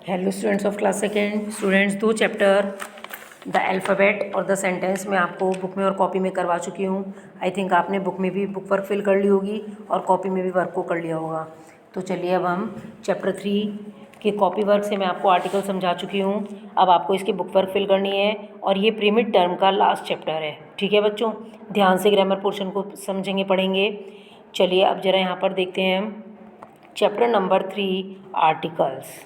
Hello students of class second. Students, 2 chapter the alphabet और the sentence में आपको book में और कॉपी में करवा चुकी हूँ। आई थिंक आपने बुक में भी बुक वर्क फिल कर ली होगी और कॉपी में भी वर्क को कर लिया होगा। तो चलिए अब हम चैप्टर 3 के कॉपी वर्क से मैं आपको आर्टिकल समझा चुकी हूँ। अब आपको इसकी बुक वर्क फिल करनी है और ये प्री मिड टर्म का लास्ट चैप्टर है। ठीक है बच्चों, ध्यान से ग्रामर पोर्शन को समझेंगे, पढ़ेंगे। चलिए अब ज़रा यहाँ पर देखते हैं हम chapter number 3 articles.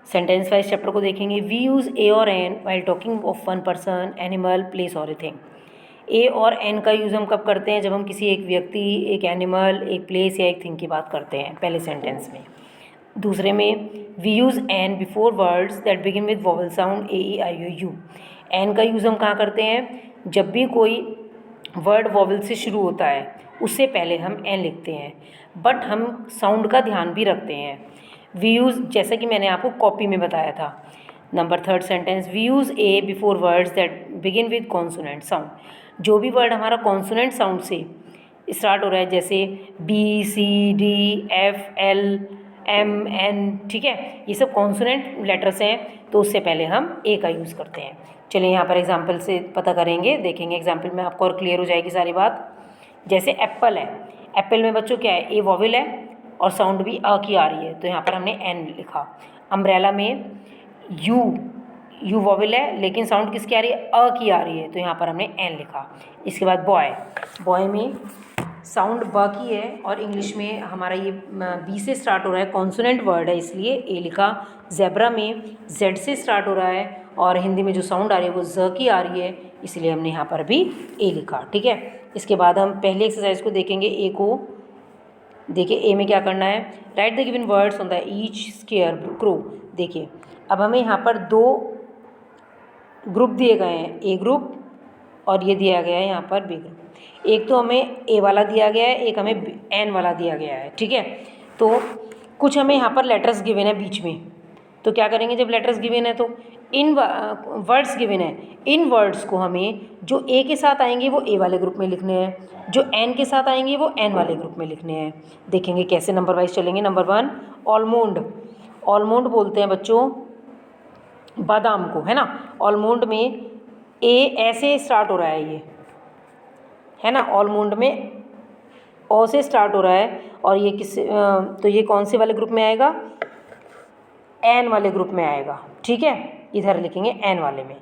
Sentence wise chapter को देखेंगे। वी यूज़ ए और an while talking of one person, animal, place और ए थिंग। ए और एन का यूज़ हम कब करते हैं? जब हम किसी एक व्यक्ति, एक एनिमल, एक प्लेस या एक थिंग की बात करते हैं पहले सेंटेंस में। दूसरे में we use an before words that begin with vowel sound AEIOU। An का यूज़ हम कहाँ करते हैं? जब भी कोई वर्ड वॉवल से शुरू होता है उससे पहले हम एन लिखते हैं, बट हम साउंड का ध्यान भी रखते हैं। वी यूज़, जैसा कि मैंने आपको कॉपी में बताया था। Number 3 sentence, we use a before words that begin with consonant sound. जो भी वर्ड हमारा कॉन्सोनेंट साउंड से स्टार्ट हो रहा है, जैसे BCDFLMN, ठीक है, ये सब कॉन्सोनेंट लेटर्स हैं, तो उससे पहले हम ए का यूज़ करते हैं। चलिए यहाँ पर एग्जाम्पल से पता करेंगे, देखेंगे एग्जाम्पल में आपको और क्लियर हो जाएगी सारी बात। जैसे एप्पल है, एप्पल में बच्चों क्या है? ए वॉवेल है और साउंड भी अ की आ रही है, तो यहाँ पर हमने एन लिखा। अम्ब्रेला में यू वॉवेल है लेकिन साउंड किसकी आ रही है? अ की आ रही है, तो यहाँ पर हमने एन लिखा। इसके बाद बॉय में साउंड ब की है और इंग्लिश में हमारा ये बी से स्टार्ट हो रहा है, कॉन्सोनेंट वर्ड है, इसलिए ए लिखा। ज़ेब्रा में जेड से स्टार्ट हो रहा है और हिंदी में जो साउंड आ रही है वो ज की आ रही है, इसलिए हमने यहाँ पर भी ए लिखा। ठीक है, इसके बाद हम पहले एक्सरसाइज को देखेंगे। ए को देखिए, ए में क्या करना है? Right the given words on the each square crow. देखिए अब हमें यहाँ पर 2 ग्रुप दिए गए हैं, ए ग्रुप और ये दिया गया है यहाँ पर बी ग्रुप। एक तो हमें ए वाला दिया गया है, एक हमें एन वाला दिया गया है। ठीक है, तो कुछ हमें यहाँ पर लेटर्स गिवन है बीच में, तो क्या करेंगे? जब लेटर्स गिवन है तो इन वर्ड्स गिवन है, इन वर्ड्स को हमें जो ए के साथ आएंगे वो ए वाले ग्रुप में लिखने हैं, जो एन के साथ आएंगे वो एन वाले ग्रुप में लिखने हैं। देखेंगे कैसे, नंबर वाइज चलेंगे। Number 1 almond. ऑलमोंड बोलते हैं बच्चों बादाम को, है ना। ऑलमोंड में ए ऐसे स्टार्ट हो रहा है, ये है ना। ऑलमोंड में ओ से स्टार्ट हो रहा है और ये किस तो ये कौन से वाले ग्रुप में आएगा? एन वाले ग्रुप में आएगा। ठीक है, इधर लिखेंगे एन वाले में।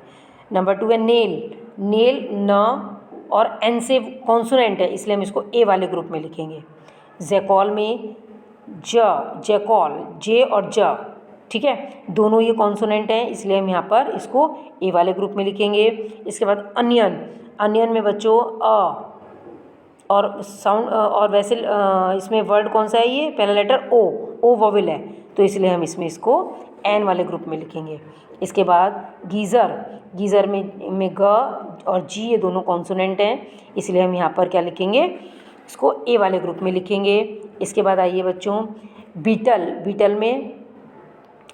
नंबर 2 है नेल। नेल न और एन से कॉन्सोनेंट है, इसलिए हम इसको ए वाले ग्रुप में लिखेंगे। जैकॉल में जैकॉल जे और ज, ठीक है, दोनों ये कॉन्सोनेंट हैं, इसलिए हम यहाँ पर इसको ए वाले ग्रुप में लिखेंगे। इसके बाद अनियन। अनियन में बच्चों अ और साउंड और वैसे इसमें वर्ड कौन सा है? ये पहला लेटर ओ वॉवेल है, तो इसलिए हम इसमें इसको एन वाले ग्रुप में लिखेंगे। इसके बाद गीज़र। गीज़र में ग और जी, ये दोनों कॉन्सोनेंट हैं, इसलिए हम यहाँ पर क्या लिखेंगे? इसको ए वाले ग्रुप में लिखेंगे। इसके बाद आइए बच्चों बीटल। बीटल में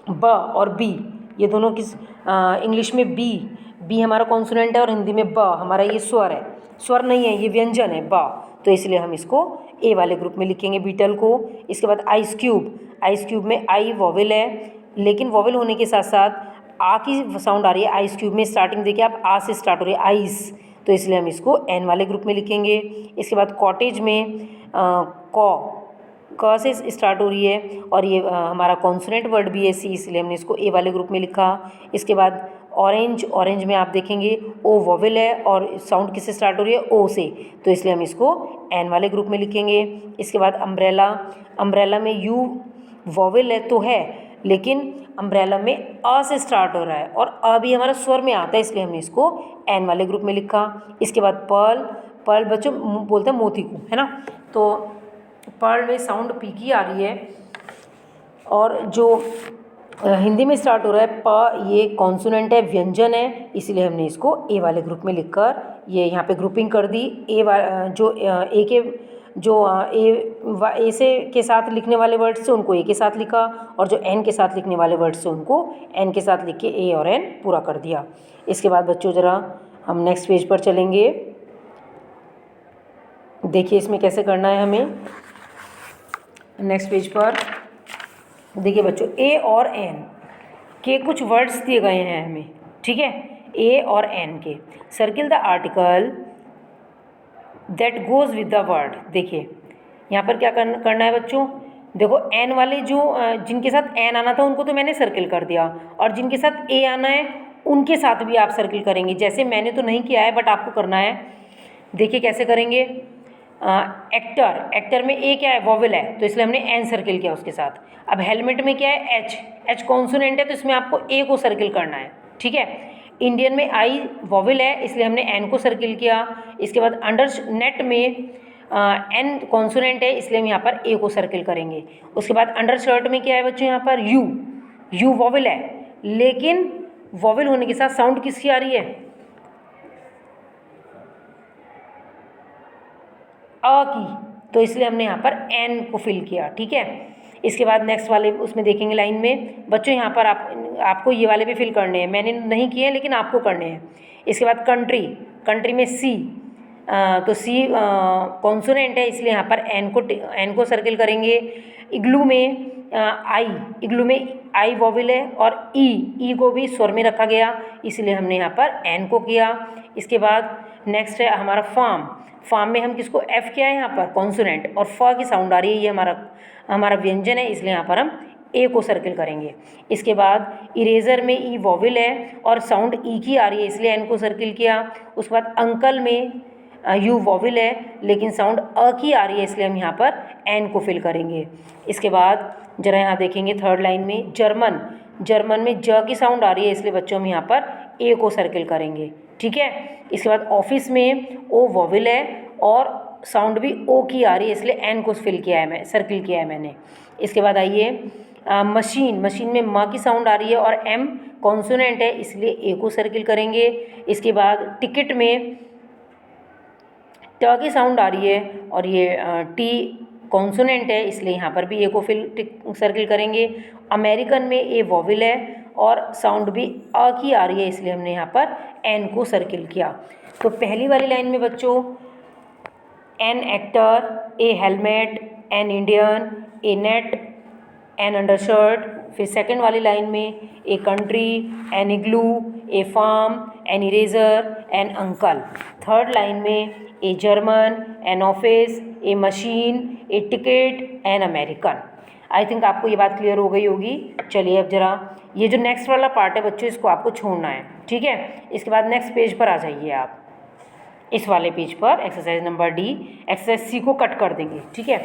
ब और बी, ये दोनों किस इंग्लिश में बी हमारा कॉन्सोनेंट है और हिंदी में ब हमारा ये स्वर है, स्वर नहीं है, ये व्यंजन है ब, तो इसलिए हम इसको ए वाले ग्रुप में लिखेंगे बीटल को। इसके बाद आइस क्यूब। आइस क्यूब में आई वॉवेल है, लेकिन वॉवेल होने के साथ साथ आ की साउंड आ रही है आइस क्यूब में। स्टार्टिंग देखिए आप, आ से स्टार्ट हो रही है आइस, तो इसलिए हम इसको एन वाले ग्रुप में लिखेंगे। इसके बाद कॉटेज में क से स्टार्ट हो रही है और ये हमारा कॉन्सोनेंट वर्ड भी है सी, इसलिए हमने इसको ए वाले ग्रुप में लिखा। इसके बाद ऑरेंज। ऑरेंज में आप देखेंगे ओ वॉवेल है और साउंड किससे स्टार्ट हो रही है? ओ से, तो इसलिए हम इसको एन वाले ग्रुप में लिखेंगे। इसके बाद अम्ब्रेला। अम्ब्रेला में यू वॉवेल है तो है, लेकिन अम्ब्रेला में अ से स्टार्ट हो रहा है और अ भी हमारा स्वर में आता है, इसलिए हमने इसको एन वाले ग्रुप में लिखा। इसके बाद पर्ल। पर्ल बच्चों बोलते हैं मोती को, है ना, तो पर्ल में साउंड पी की आ रही है और जो हिंदी में स्टार्ट हो रहा है प, ये कॉन्सोनेंट है, व्यंजन है, इसीलिए हमने इसको ए वाले ग्रुप में लिखकर ये यहाँ पे ग्रुपिंग कर दी। ए से के साथ लिखने वाले वर्ड्स से उनको ए के साथ लिखा और जो एन के साथ लिखने वाले वर्ड्स से उनको एन के साथ लिख के ए और एन पूरा कर दिया। इसके बाद बच्चों ज़रा हम नेक्स्ट पेज पर चलेंगे। देखिए इसमें कैसे करना है हमें। नेक्स्ट पेज पर देखिए बच्चों ए और एन, के कुछ वर्ड्स दिए गए हैं हमें, ठीक है, ए और एन के। Circle the article that goes with the word. देखिए यहाँ पर क्या करना है बच्चों, देखो एन वाले जो जिनके साथ एन आना था उनको तो मैंने सर्किल कर दिया, और जिनके साथ ए आना है उनके साथ भी आप सर्किल करेंगे। जैसे मैंने तो नहीं किया है बट आपको करना है। देखिए कैसे करेंगे। एक्टर में ए क्या है, वॉवेल है, तो इसलिए हमने एन सर्किल किया उसके साथ। अब हेलमेट में क्या है, एच कॉन्सोनेंट है, तो इसमें आपको ए को सर्किल करना है, ठीक है। इंडियन में आई वॉवेल है, इसलिए हमने एन को सर्किल किया। इसके बाद अंडर नेट में एन कॉन्सोनेंट है, इसलिए हम यहाँ पर ए को सर्किल करेंगे। उसके बाद अंडर शर्ट में क्या है बच्चों, यहाँ पर यू वॉवेल है, लेकिन वॉवेल होने के साथ साउंड किसकी आ रही है, अ की, तो इसलिए हमने यहाँ पर एन को फिल किया, ठीक है। इसके बाद नेक्स्ट वाले उसमें देखेंगे लाइन में बच्चों, यहाँ पर आपको ये वाले भी फिल करने हैं, मैंने नहीं किए हैं लेकिन आपको करने हैं। इसके बाद कंट्री में सी, तो सी कॉन्सोनेंट है, इसलिए यहाँ पर एन को सर्किल करेंगे। इग्लू में आई वॉवेल है, और ई को भी स्वर में रखा गया, इसलिए हमने यहाँ पर एन को किया। इसके बाद नेक्स्ट है हमारा फार्म में हम किसको, एफ क्या है यहाँ पर कॉन्सोनेंट, और फ की साउंड आ रही है, ये हमारा व्यंजन है, इसलिए यहाँ पर हम ए को सर्किल करेंगे। इसके बाद इरेजर में ई वॉवेल है और साउंड ई की आ रही है, इसलिए एन को सर्किल किया। उसके बाद अंकल में यू वॉवेल है लेकिन साउंड अ की आ रही है, इसलिए हम यहाँ पर एन को फिल करेंगे। इसके बाद जरा यहाँ देखेंगे थर्ड लाइन में जर्मन में ज की साउंड आ रही है, इसलिए बच्चों हम यहाँ पर ए को सर्किल करेंगे, ठीक है। इसके बाद ऑफिस में ओ वॉवेल है और साउंड भी ओ की आ रही है, इसलिए एन को सर्किल किया है मैंने। इसके बाद आइए मशीन में म की साउंड आ रही है और एम कॉन्सोनेंट है, इसलिए ए को सर्किल करेंगे। इसके बाद टिकट में ट की साउंड आ रही है और ये टी कॉन्सोनेंट है, इसलिए यहाँ पर भी ए को सर्किल करेंगे। अमेरिकन में ए वॉवेल है और साउंड भी अ की आ रही है, इसलिए हमने यहाँ पर एन को सर्किल किया। तो पहली वाली लाइन में बच्चों an actor, a helmet, an Indian, a net, an undershirt. फिर सेकंड वाली लाइन में a country, an igloo, a farm, an eraser, an uncle. Third line में a German, an office, a machine, a ticket, an American. I think आपको ये बात clear हो गई होगी। चलिए अब जरा ये जो नेक्स्ट वाला पार्ट है बच्चों, इसको आपको छोड़ना है, ठीक है। इसके बाद नेक्स्ट पेज पर आ जाइए आप, इस वाले पेज पर exercise number D. Exercise C को कट कर देंगे, ठीक है।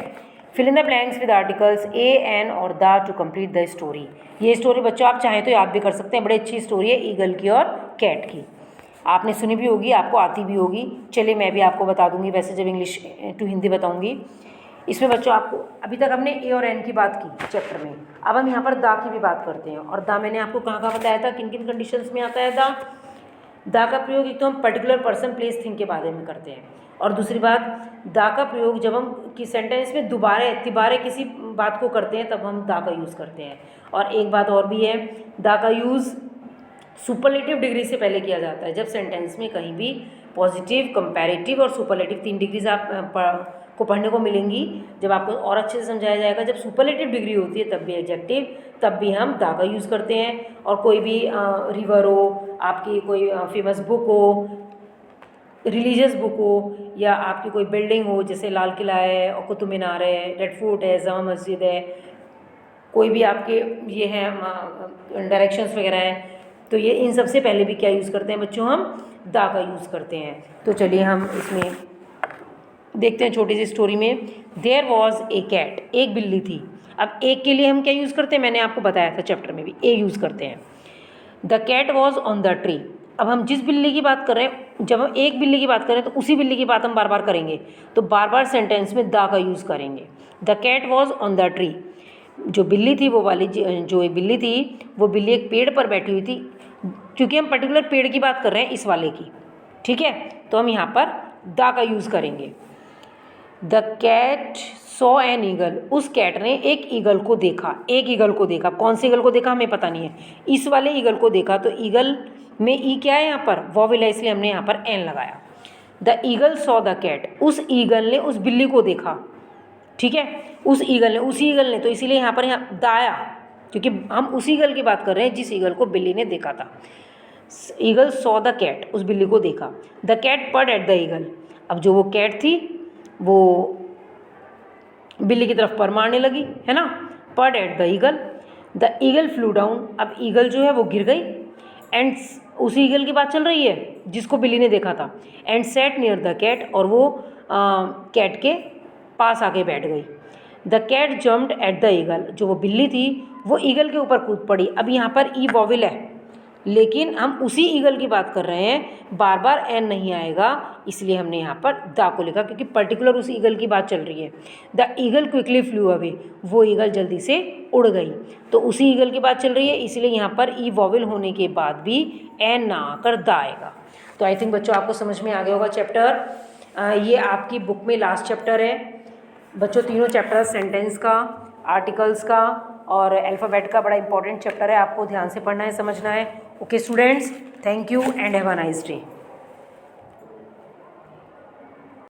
Fill in the blanks with articles a, an और the to complete the story. ये स्टोरी बच्चों आप चाहें तो याद भी कर सकते हैं, बड़ी अच्छी स्टोरी है ईगल की और कैट की। आपने सुनी भी होगी, आपको आती भी होगी। चलिए मैं भी आपको बता दूंगी, वैसे जब इंग्लिश टू हिंदी बताऊंगी। इसमें बच्चों आपको अभी तक हमने ए और एन की बात की चैप्टर में, अब हम यहाँ पर दा की भी बात करते हैं। और दा मैंने आपको कहाँ कहाँ बताया था, किन किन कंडीशंस में आता है दा का प्रयोग। एक तो हम पर्टिकुलर पर्सन प्लेस थिंग के बारे में करते हैं, और दूसरी बात दा का प्रयोग जब हम किस सेंटेंस में तिबारे किसी बात को करते हैं तब हम दा का यूज़ करते हैं। और एक बात और भी है, दा का यूज़ सुपरलेटिव डिग्री से पहले किया जाता है, जब सेंटेंस में कहीं भी पॉजिटिव, कंपैरेटिव और सुपरलेटिव 3 डिग्रीज को पढ़ने को मिलेंगी। जब आपको और अच्छे से समझाया जाएगा, जब सुपरलेटिव डिग्री होती है तब भी एडजेक्टिव, तब भी हम दा का यूज़ करते हैं। और कोई भी रिवर हो, आपकी कोई फेमस बुक हो, रिलीजियस बुक हो, या आपकी कोई बिल्डिंग हो जैसे लाल किला है और कुतुब मीनार है, रेड फोर्ट है, जामा मस्जिद है, कोई भी आपके ये हैं डायरेक्शंस वगैरह हैं, तो ये इन सबसे पहले भी क्या यूज़ करते हैं बच्चों, हम दा का यूज़ करते हैं। तो चलिए हम इसमें देखते हैं छोटी सी स्टोरी में। देयर वॉज ए कैट, एक बिल्ली थी। अब एक के लिए हम क्या यूज़ करते हैं, मैंने आपको बताया था चैप्टर में भी ए यूज़ करते हैं। The cat was on the tree. अब हम जिस बिल्ली की बात कर रहे हैं, जब हम एक बिल्ली की बात करें तो उसी बिल्ली की बात हम बार बार करेंगे, तो बार बार सेंटेंस में द का यूज़ करेंगे। The cat was on the tree, जो बिल्ली थी वो वाली जो बिल्ली थी वो बिल्ली एक पेड़ पर बैठी हुई थी, क्योंकि हम पर्टिकुलर पेड़ की बात कर रहे हैं इस वाले की, ठीक है। तो हम यहाँ पर द का यूज़ करेंगे। The cat saw an eagle, उस कैट ने एक ईगल को देखा। एक ईगल को देखा, कौन से ईगल को देखा हमें पता नहीं है, इस वाले ईगल को देखा। तो ईगल में ई क्या है यहाँ पर, वॉवेल है, इसलिए हमने यहाँ पर एन लगाया। The eagle saw the cat, उस ईगल ने उस बिल्ली को देखा, ठीक है। उसी ईगल ने, तो इसीलिए यहाँ पर द आया, क्योंकि हम उस ईगल की बात कर रहे हैं जिस ईगल को बिल्ली ने देखा था। ईगल सॉ द कैट, उस बिल्ली को देखा। The cat purred at the eagle, अब जो वो कैट थी वो बिल्ली की तरफ पर मारने लगी, है ना। PERT at the eagle, the eagle flew down, अब ईगल जो है वो गिर गई। एंड उस ईगल की बात चल रही है जिसको बिल्ली ने देखा था। And sat near the cat, और वो कैट के पास आके बैठ गई। The cat jumped at the eagle, जो वो बिल्ली थी वो ईगल के ऊपर कूद पड़ी। अब यहाँ पर ई वॉविल है, लेकिन हम उसी ईगल की बात कर रहे हैं, बार बार एन नहीं आएगा, इसलिए हमने यहाँ पर द को लिखा, क्योंकि पर्टिकुलर उस ईगल की बात चल रही है। The eagle quickly flu away, वो ईगल जल्दी से उड़ गई। तो उसी ईगल की बात चल रही है, इसलिए यहाँ पर ई वॉविल होने के बाद भी एन ना आकर द आएगा। तो आई थिंक बच्चों आपको समझ में आ गया होगा चैप्टर। ये आपकी बुक में लास्ट चैप्टर है बच्चों। तीनों चैप्टर सेंटेंस का, आर्टिकल्स का और अल्फ़ाबेट का बड़ा इंपॉर्टेंट चैप्टर है, आपको ध्यान से पढ़ना है, समझना है। Okay students, thank you and have a nice day.